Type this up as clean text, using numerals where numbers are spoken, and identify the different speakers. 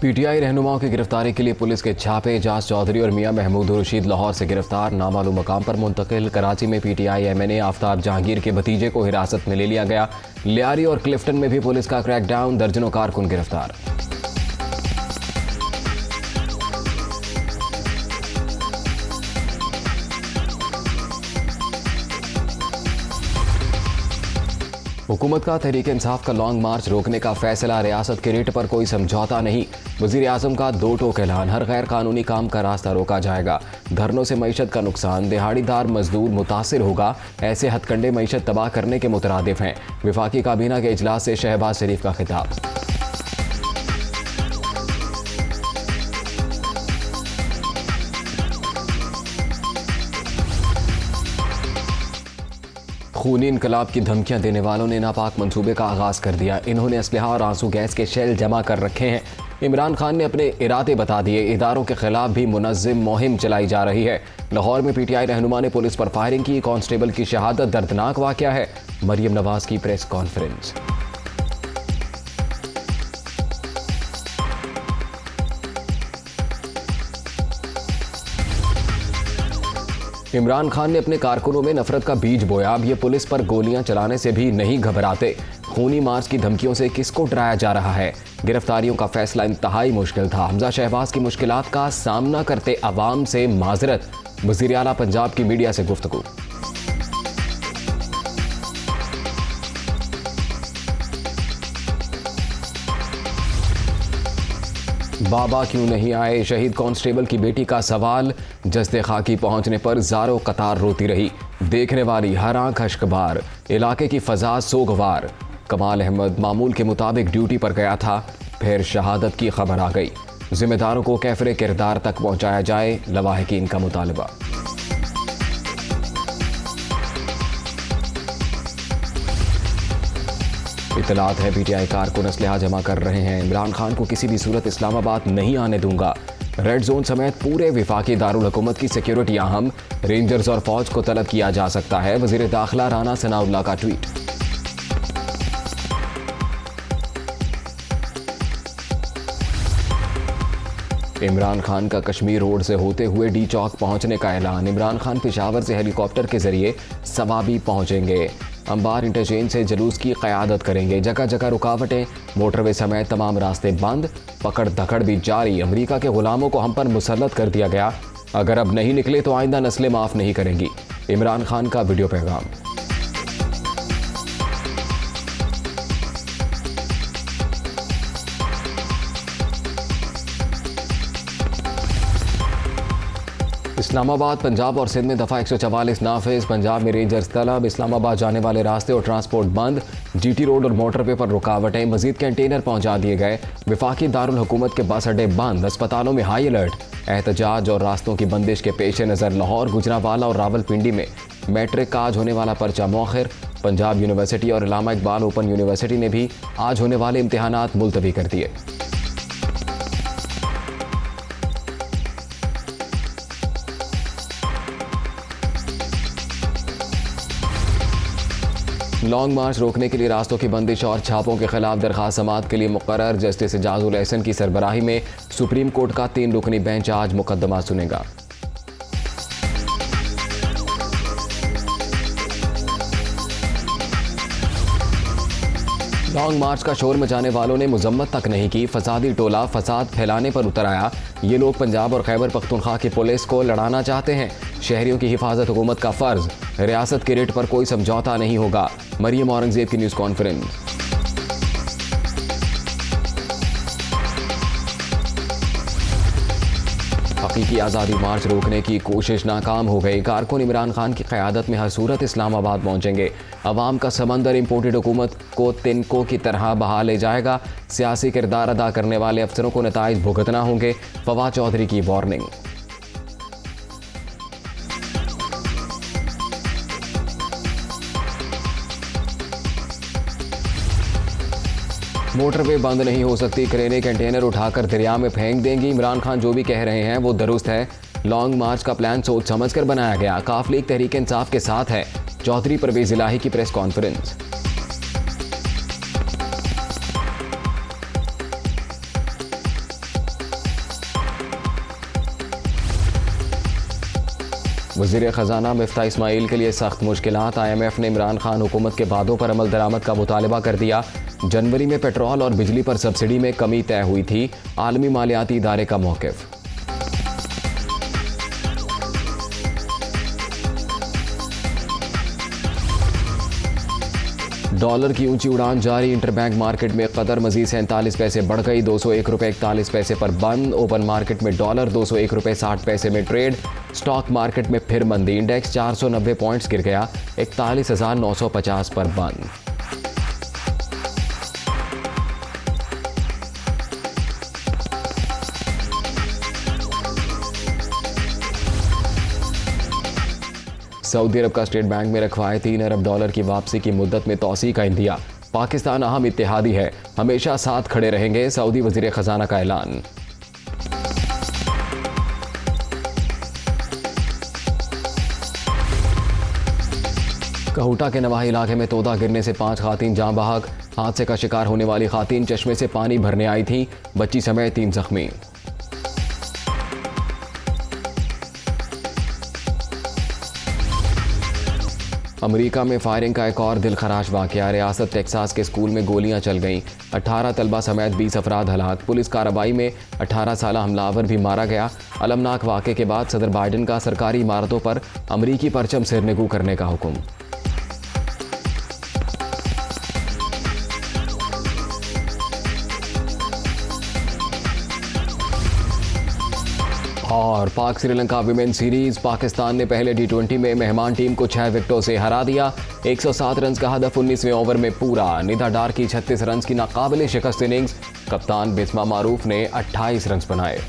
Speaker 1: PTI रहनुमाओं की गिरफ्तारी के लिए पुलिस के छापे। जास चौधरी और मियां महमूद रशीद लाहौर से गिरफ्तार, नामालूम मकाम पर मुंतकिल। कराची में पीटीआई एमएनए आफ्ताब जहांगीर के भतीजे को हिरासत में ले लिया गया। लियारी और क्लिफ्टन में भी पुलिस का क्रैकडाउन, दर्जनों कारकुन गिरफ्तार। हुकूमत का तहरीक इंसाफ का लॉन्ग मार्च रोकने का फैसला, रियासत के रेट पर कोई समझौता नहीं। वजीर आजम का दो टोक ऐलान, हर गैर कानूनी काम का रास्ता रोका जाएगा। धरनों से मईशत का नुकसान, दिहाड़ीदार मजदूर मुतासिर होगा। ऐसे हथकंडे मईशत तबाह करने के मुतरादिफ हैं। विफाकी काबीना के इजलास से शहबाज शरीफ का खिताब। खूनी इनकलाब की धमकियां देने वालों ने नापाक मंसूबे का आगाज कर दिया। इन्होंने असलहा और आंसू गैस के शेल जमा कर रखे हैं। इमरान खान ने अपने इरादे बता दिए। इदारों के खिलाफ भी मुनज़्ज़म मुहिम चलाई जा रही है। लाहौर में पीटीआई रहनुमा ने पुलिस पर फायरिंग की, कांस्टेबल की शहादत, दर्दनाक वाकया है। मरियम नवाज की प्रेस कॉन्फ्रेंस। इमरान खान ने अपने कारकुनों में नफरत का बीज बोया। अब ये पुलिस पर गोलियां चलाने से भी नहीं घबराते। खूनी मार्च की धमकियों से किसको डराया जा रहा है? गिरफ्तारियों का फैसला इंतहाई मुश्किल था। हमजा शहबाज की मुश्किलात का सामना करते अवाम से माजरत, वज़ीर आला पंजाब की मीडिया से गुफ्तगू। बाबा क्यों नहीं आए? शहीद कांस्टेबल की बेटी का सवाल। जस्ते खाकी पहुंचने पर ज़ारो कतार रोती रही। देखने वाली हर आंख अश्कबार, इलाके की फजा सोगवार। कमाल अहमद मामूल के मुताबिक ड्यूटी पर गया था, फिर शहादत की खबर आ गई। जिम्मेदारों को कैफरे किरदार तक पहुंचाया जाए, लवाहिकीन का मुतालबा। इतलात है पीटीआई कारकुन असलहा जमा कर रहे हैं। इमरान खान को किसी भी सूरत इस्लामाबाद नहीं आने दूंगा। रेड जोन समेत पूरे विफाकी दारुल हुकूमत की सिक्योरिटी अहम, रेंजर्स और फौज को तलब किया जा सकता है। वजीर दाखिला राना सनाउल्लाह का ट्वीट। इमरान खान का कश्मीर रोड से होते हुए डी चौक पहुंचने का ऐलान। इमरान खान पेशावर से हेलीकॉप्टर के जरिए सवाबी पहुंचेंगे। अंबार इंटरचेंज से जलूस की क़यादत करेंगे। जगह जगह रुकावटें, मोटरवे समेत तमाम रास्ते बंद। पकड़ धकड़ भी जारी। अमेरिका के गुलामों को हम पर मुसल्लत कर दिया गया। अगर अब नहीं निकले तो आइंदा नस्लें माफ़ नहीं करेंगी। इमरान खान का वीडियो पैगाम। इस्लामाबाद, पंजाब और सिंध में दफ़ा 144 नाफिज। पंजाब में रेंजर्स तलब। इस्लामाबाद जाने वाले रास्ते और ट्रांसपोर्ट बंद। जीटी रोड और मोटरवे पर रुकावटें। मजीद कंटेनर पहुंचा दिए गए। विफाकी दारुल हुकूमत के बस अड्डे बंद। अस्पतालों में हाई अलर्ट। एहतजाज और रास्तों की बंदिश के पेश नज़र लाहौर, गुजरावाला और रावलपिंडी में मैट्रिक का आज होने वाला पर्चा मौखिर। पंजाब यूनिवर्सिटी और इलामा इकबाल ओपन यूनिवर्सिटी ने भी आज होने वाले इम्तिहानात मुलतवी कर दिए। लॉन्ग मार्च रोकने के लिए रास्तों की बंदिश और छापों के खिलाफ दरखास्त समाअत के लिए मुकर्रर। जस्टिस एजाजुल एहसन की सरबराही में सुप्रीम कोर्ट का 3 रुकनी बेंच आज मुकदमा सुनेगा। लॉन्ग मार्च का शोर मचाने वालों ने मुजम्मत तक नहीं की। फसादी टोला फसाद फैलाने पर उतर आया। ये लोग पंजाब और खैबर पख्तूनख्वा की पुलिस को लड़ाना चाहते हैं। शहरियों की हिफाजत हुकूमत का फर्ज। रियासत के रेट पर कोई समझौता नहीं होगा। मरियम औरंगजेब की न्यूज़ कॉन्फ्रेंस। हकीकी आज़ादी मार्च रोकने की कोशिश नाकाम हो गई। कारकुन इमरान खान की क़यादत में हर सूरत इस्लामाबाद पहुंचेंगे। अवाम का समंदर इम्पोर्टेड हुकूमत को तिनकों की तरह बहा ले जाएगा। सियासी किरदार अदा करने वाले अफसरों को नताइज भुगतना होंगे। फवाद चौधरी की वार्निंग। मोटरवे बंद नहीं हो सकती। क्रेनें कंटेनर उठाकर दरिया में फेंक देंगी। इमरान खान जो भी कह रहे हैं वो दुरुस्त है। लॉन्ग मार्च का प्लान सोच समझ कर बनाया गया। काफ लीग तहरीक इंसाफ के साथ है। चौधरी परवेज इलाही की प्रेस कॉन्फ्रेंस। वज़ीर ख़जाना मिफ्ता इस्माइल के लिए सख्त मुश्किलात। IMF ने इमरान खान हुकूमत के वादों पर अमल दरामद का मुतालबा कर दिया। जनवरी में पेट्रोल और बिजली पर सब्सिडी में कमी तय हुई थी। आलमी मालियाती इदारे का मौक़िफ़। डॉलर की ऊंची उड़ान जारी। इंटरबैंक मार्केट में कदर मजीद 47 पैसे बढ़ गई, 201 रुपये 41 पैसे पर बंद। ओपन मार्केट में डॉलर 201 रुपये 60 पैसे में ट्रेड। स्टॉक मार्केट में फिर मंदी, इंडेक्स 490 पॉइंट्स गिर गया, 41,950 पर बंद। सऊदी अरब का स्टेट बैंक में रखवाए 3 अरब डॉलर की वापसी की मुद्दत में तौसी का इंदिया। पाकिस्तान अहम इत्तेहादी है, हमेशा साथ खड़े रहेंगे, सऊदी वज़ीर ख़जाना का ऐलान। कहूटा के नवाही इलाके में तोता गिरने से 5 खातीन जाँ बहक। हादसे का शिकार होने वाली खातीन चश्मे से पानी भरने आई थी, बच्ची समेत 3 जख्मी। अमेरिका में फायरिंग का एक और दिलखराश वाक़या। रियासत टेक्सास के स्कूल में गोलियां चल गईं, 18 तलबा समेत 20 अफराद हलाक। पुलिस कार्रवाई में 18 साल हमलावर भी मारा गया। अलमनाक वाक़े के बाद सदर बाइडन का सरकारी इमारतों पर अमरीकी परचम सिरनिगू करने का हुक्म। और पाक श्रीलंका विमेन सीरीज, पाकिस्तान ने पहले T20 में मेहमान टीम को 6 विकेटों से हरा दिया। 107 रन का हदफ 19वें ओवर में पूरा। निदा डार की 36 रन की नाकाबिले शिकस्त इनिंग्स। कप्तान बिस्मा मारूफ ने 28 रन बनाए।